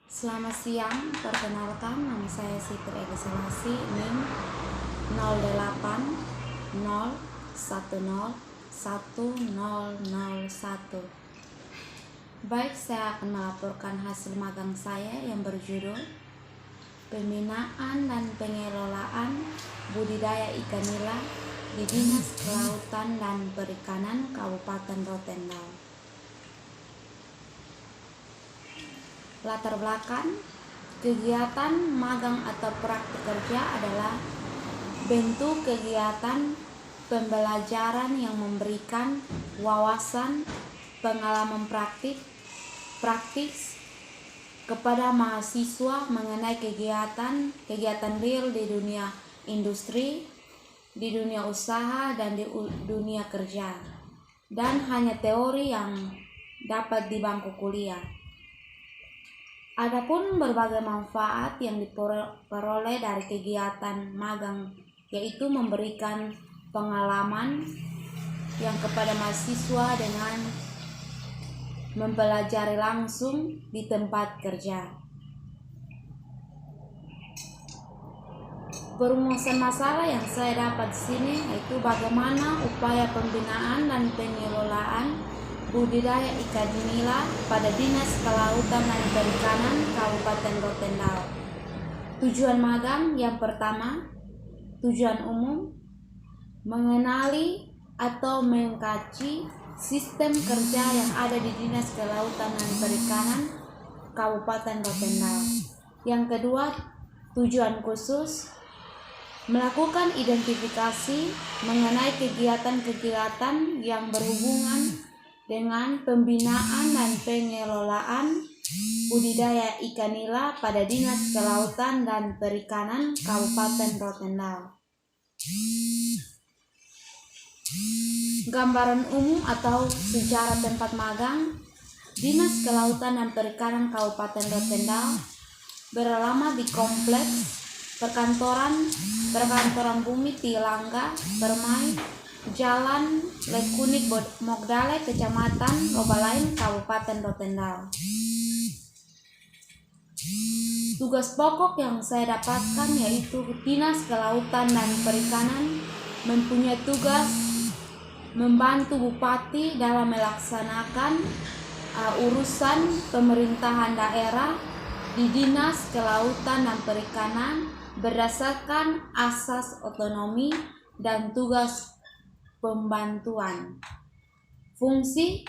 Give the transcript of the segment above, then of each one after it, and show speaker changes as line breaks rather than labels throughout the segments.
Selamat siang, perkenalkan nama saya Siti Ega Selasi, NIM 0801010001. Baik, saya akan melaporkan hasil magang saya yang berjudul Pembinaan dan Pengelolaan Budidaya Ikan Nila di Dinas Kelautan dan Perikanan Kabupaten Rotendao. Latar belakang kegiatan magang atau praktik kerja adalah bentuk kegiatan pembelajaran yang memberikan wawasan pengalaman praktis kepada mahasiswa mengenai kegiatan real di dunia industri, di dunia usaha, dan di dunia kerja, dan hanya teori yang dapat di bangku kuliah. Adapun berbagai manfaat yang diperoleh dari kegiatan magang, yaitu memberikan pengalaman yang kepada mahasiswa dengan mempelajari langsung di tempat kerja. Perumusan masalah yang saya dapat di sini yaitu bagaimana upaya pembinaan dan pengelolaan budidaya ikan nila pada Dinas Kelautan dan Perikanan Kabupaten Rotendao. Tujuan magang yang pertama, tujuan umum, mengenali atau mengkaji sistem kerja yang ada di Dinas Kelautan dan Perikanan Kabupaten Rotendao. Yang kedua, tujuan khusus, melakukan identifikasi mengenai kegiatan-kegiatan yang berhubungan dengan pembinaan dan pengelolaan budidaya ikan nila pada Dinas Kelautan dan Perikanan Kabupaten Rotendao. Gambaran umum atau sejarah tempat magang. Dinas Kelautan dan Perikanan Kabupaten Rotendao beralamat di kompleks perkantoran Bumi Tilangga Permai, Jalan Lekunik Mogdale, Kecamatan Lobalain, Kabupaten Rotendao. Tugas pokok yang saya dapatkan yaitu Dinas Kelautan dan Perikanan mempunyai tugas membantu Bupati dalam melaksanakan urusan pemerintahan daerah di Dinas Kelautan dan Perikanan berdasarkan asas otonomi dan tugas pembantuan. Fungsi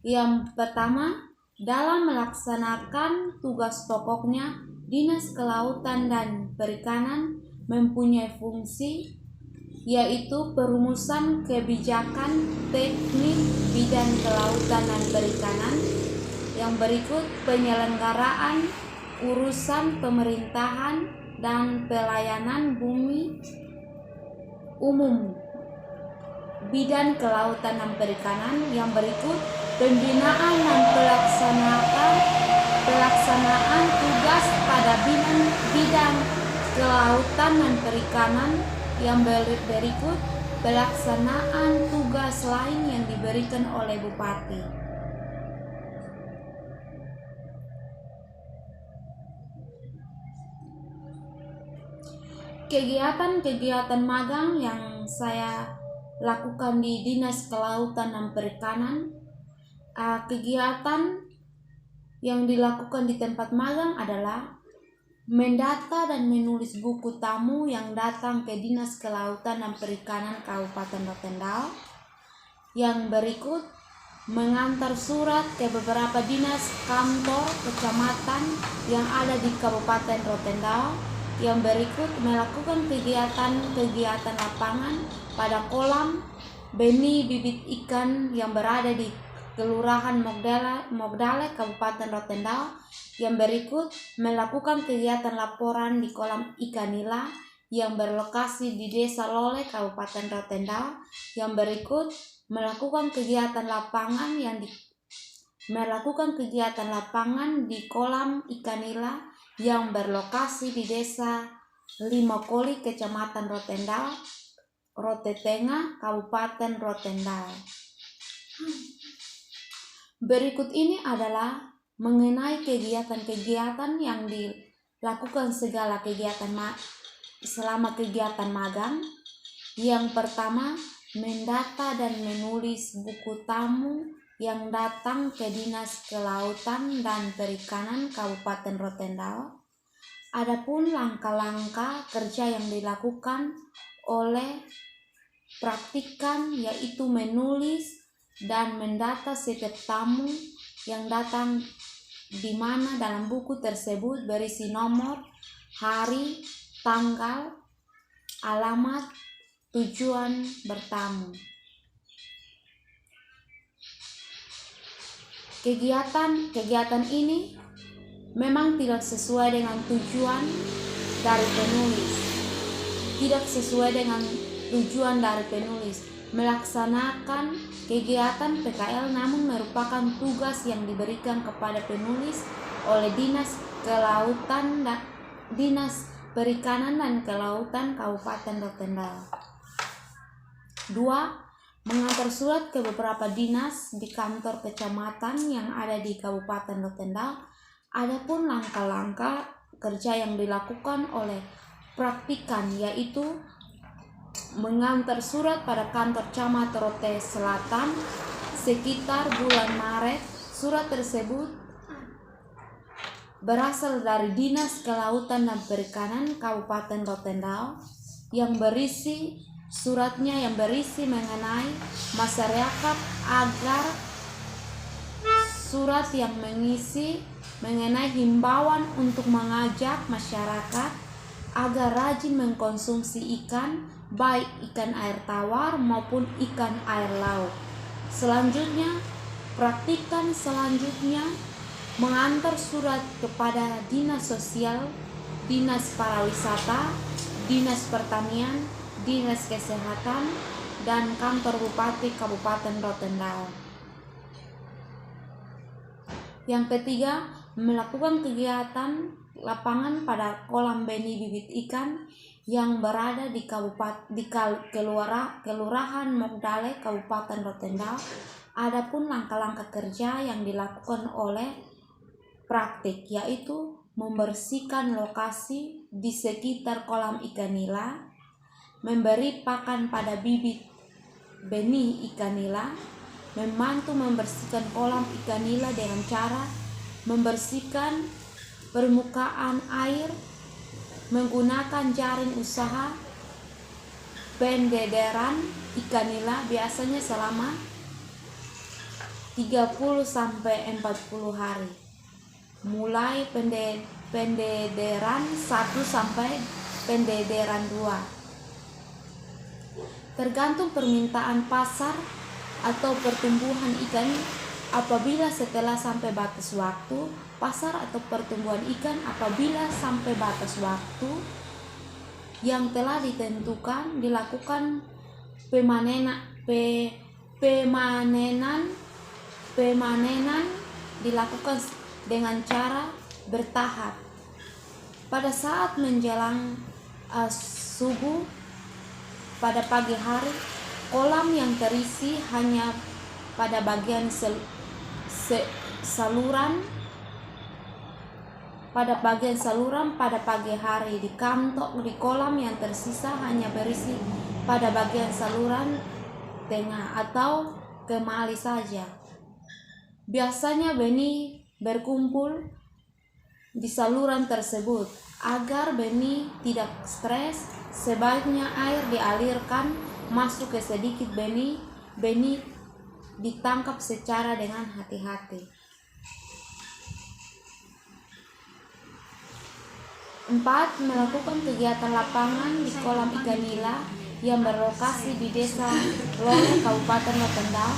yang pertama, dalam melaksanakan tugas pokoknya, Dinas Kelautan dan Perikanan mempunyai fungsi yaitu perumusan kebijakan teknik bidang kelautan dan perikanan. Yang berikut, penyelenggaraan urusan pemerintahan dan pelayanan bumi umum bidang kelautan dan perikanan. Yang berikut, pembinaan dan pelaksanaan tugas pada bidang kelautan dan perikanan. Yang berikut, pelaksanaan tugas lain yang diberikan oleh Bupati. Kegiatan-kegiatan magang yang saya lakukan di Dinas Kelautan dan Perikanan, kegiatan yang dilakukan di tempat magang adalah mendata dan menulis buku tamu yang datang ke Dinas Kelautan dan Perikanan Kabupaten Rotendao. Yang berikut, mengantar surat ke beberapa dinas kantor kecamatan yang ada di Kabupaten Rotendao. Yang berikut, melakukan kegiatan lapangan pada kolam benih bibit ikan yang berada di Kelurahan Mogdale, Kabupaten Rotendao. Yang berikut, melakukan kegiatan laporan di kolam ikan nila yang berlokasi di Desa Lole, Kabupaten Rotendao. Yang berikut, melakukan kegiatan lapangan di kolam ikan nila yang berlokasi di Desa Limokoli, Kecamatan Rotendao, Rote Tengah, Kabupaten Rotendao. Berikut ini adalah mengenai kegiatan-kegiatan yang dilakukan selama kegiatan magang. Yang pertama, mendata dan menulis buku tamu yang datang ke Dinas Kelautan dan Perikanan Kabupaten Rotendao. Adapun langkah-langkah kerja yang dilakukan oleh praktikan yaitu menulis dan mendata setiap tamu yang datang, di mana dalam buku tersebut berisi nomor, hari, tanggal, alamat, tujuan bertamu. Kegiatan ini memang tidak sesuai dengan tujuan dari penulis. Melaksanakan kegiatan PKL namun merupakan tugas yang diberikan kepada penulis oleh Dinas Perikanan dan Kelautan Kabupaten Rotendao. 2. Mengantar surat ke beberapa dinas di kantor kecamatan yang ada di Kabupaten Rotendao. Adapun langkah-langkah kerja yang dilakukan oleh praktikan yaitu mengantar surat pada kantor Camat Rote Selatan sekitar bulan Maret. Surat tersebut berasal dari Dinas Kelautan dan Perikanan Kabupaten Rotendao yang berisi mengenai masyarakat agar surat yang mengisi mengenai himbauan untuk mengajak masyarakat agar rajin mengkonsumsi ikan, baik ikan air tawar maupun ikan air laut. Selanjutnya, praktikan mengantar surat kepada Dinas Sosial, Dinas Pariwisata, Dinas Pertanian, Dinas Kesehatan, dan Kantor Bupati Kabupaten Rotendao. Yang ketiga, melakukan kegiatan lapangan pada kolam benih bibit ikan yang berada di Kelurahan Mogdale, Kabupaten Rotendao. Adapun langkah-langkah kerja yang dilakukan oleh praktik yaitu membersihkan lokasi di sekitar kolam ikan nila, memberi pakan pada bibit benih ikan nila, membantu membersihkan kolam ikan nila dengan cara membersihkan permukaan air menggunakan jaring usaha pendederan ikan nila biasanya selama 30-40 hari, mulai pendederan 1 sampai pendederan 2. Tergantung permintaan pasar atau pertumbuhan ikan. Apabila setelah sampai batas waktu, pasar atau pertumbuhan ikan apabila sampai batas waktu yang telah ditentukan, dilakukan pemanenan dilakukan dengan cara bertahap. Pada saat menjelang subuh pada pagi hari, kolam yang terisi hanya pada bagian saluran pada pagi hari. Di kolam yang tersisa hanya berisi pada bagian saluran tengah atau kemali saja. Biasanya benih berkumpul di saluran tersebut. Agar benih tidak stres, sebaiknya air dialirkan masuk ke sedikit benih ditangkap secara dengan hati-hati. 4. Melakukan kegiatan lapangan di kolam ikan nila yang berlokasi di Desa Lole, Kabupaten Rotendao.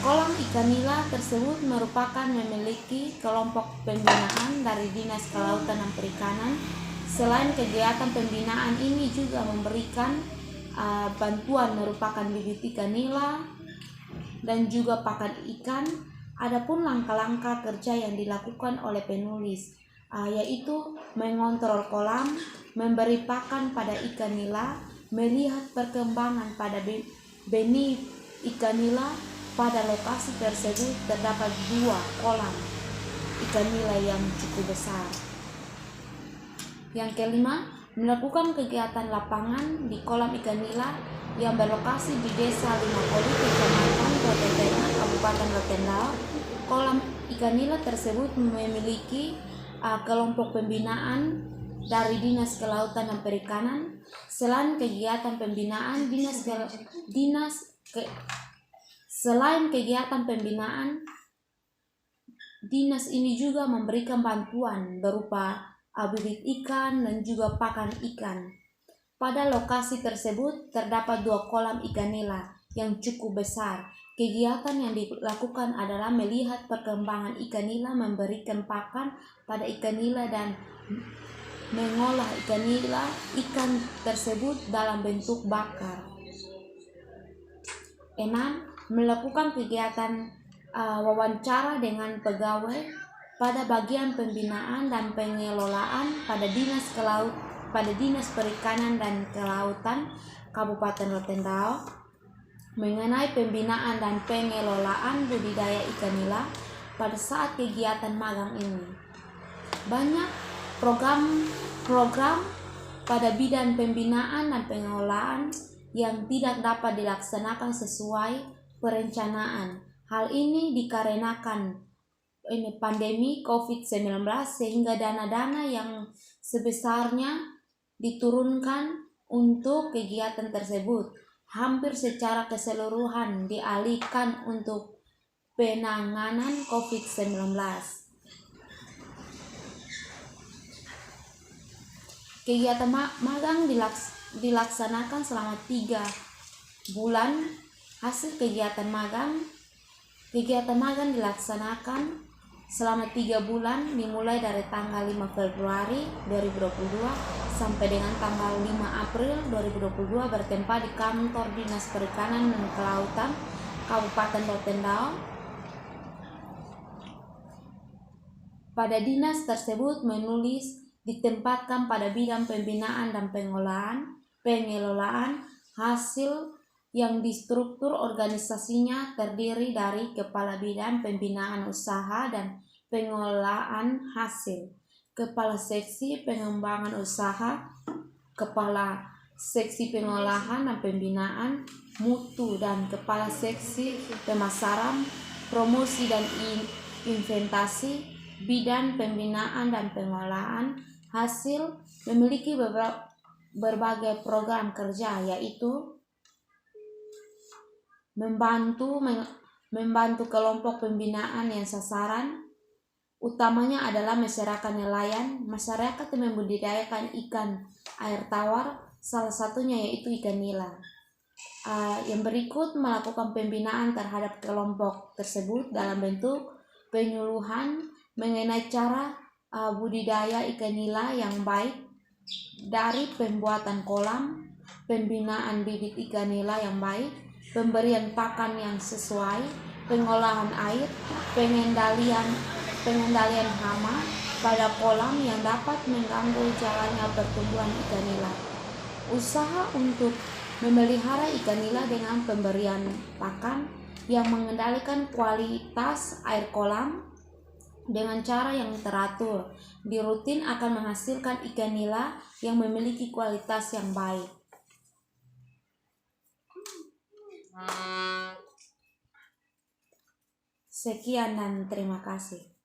Kolam ikan nila tersebut merupakan memiliki kelompok pembinaan dari Dinas Kelautan dan Perikanan. Selain kegiatan pembinaan ini juga memberikan bantuan merupakan bibit ikan nila dan juga pakan ikan. Adapun langkah-langkah kerja yang dilakukan oleh penulis yaitu mengontrol kolam, memberi pakan pada ikan nila, melihat perkembangan pada benih ikan nila. Pada lokasi tersebut terdapat 2 kolam. ikan nila yang cukup besar. Yang kelima, melakukan kegiatan lapangan di kolam ikan nila yang berlokasi di Desa Limapoli, Kecamatan Rote Tengah, Kabupaten Rotendao. Kolam ikan nila tersebut memiliki kelompok pembinaan dari Dinas Kelautan dan Perikanan. Selain kegiatan pembinaan, dinas ini juga memberikan bantuan berupa bibit ikan dan juga pakan ikan. Pada lokasi tersebut terdapat 2 kolam ikan nila yang cukup besar. Kegiatan yang dilakukan adalah melihat perkembangan ikan nila, memberikan pakan pada ikan nila, dan mengolah ikan tersebut dalam bentuk bakar. 6. Melakukan kegiatan wawancara dengan pegawai pada bagian pembinaan dan pengelolaan pada Dinas Perikanan dan Kelautan Kabupaten Rotendao mengenai pembinaan dan pengelolaan budidaya ikan nila pada saat kegiatan magang ini. Banyak program pada bidang pembinaan dan pengelolaan yang tidak dapat dilaksanakan sesuai perencanaan. Hal ini dikarenakan pandemi COVID-19 sehingga dana-dana yang sebesarnya diturunkan untuk kegiatan tersebut hampir secara keseluruhan dialihkan untuk penanganan COVID-19. Kegiatan magang dilaksanakan selama 3 bulan. Hasil kegiatan magang dilaksanakan selama 3 bulan dimulai dari tanggal 5 Februari 2022 sampai dengan tanggal 5 April 2022 bertempat di kantor Dinas Perikanan dan Kelautan Kabupaten Rotendao. Pada dinas tersebut menulis ditempatkan pada bidang pembinaan dan pengelolaan. Hasil yang di struktur organisasinya terdiri dari Kepala Bidang Pembinaan Usaha dan Pengelolaan Hasil, Kepala Seksi Pengembangan Usaha, Kepala Seksi Pengolahan dan Pembinaan Mutu, dan Kepala Seksi Pemasaran, Promosi dan Investasi. Bidang pembinaan dan pengolahan hasil memiliki berbagai program kerja, yaitu membantu kelompok pembinaan yang sasaran utamanya adalah masyarakat nelayan, masyarakat yang membudidayakan ikan air tawar, salah satunya yaitu ikan nila. Yang berikut melakukan pembinaan terhadap kelompok tersebut dalam bentuk penyuluhan mengenai cara budidaya ikan nila yang baik, dari pembuatan kolam, pembinaan bibit ikan nila yang baik, pemberian pakan yang sesuai, pengolahan air, pengendalian hama pada kolam yang dapat mengganggu jalannya pertumbuhan ikan nila. Usaha untuk memelihara ikan nila dengan pemberian pakan yang mengendalikan kualitas air kolam dengan cara yang teratur, dirutin akan menghasilkan ikan nila yang memiliki kualitas yang baik. Sekian dan terima kasih.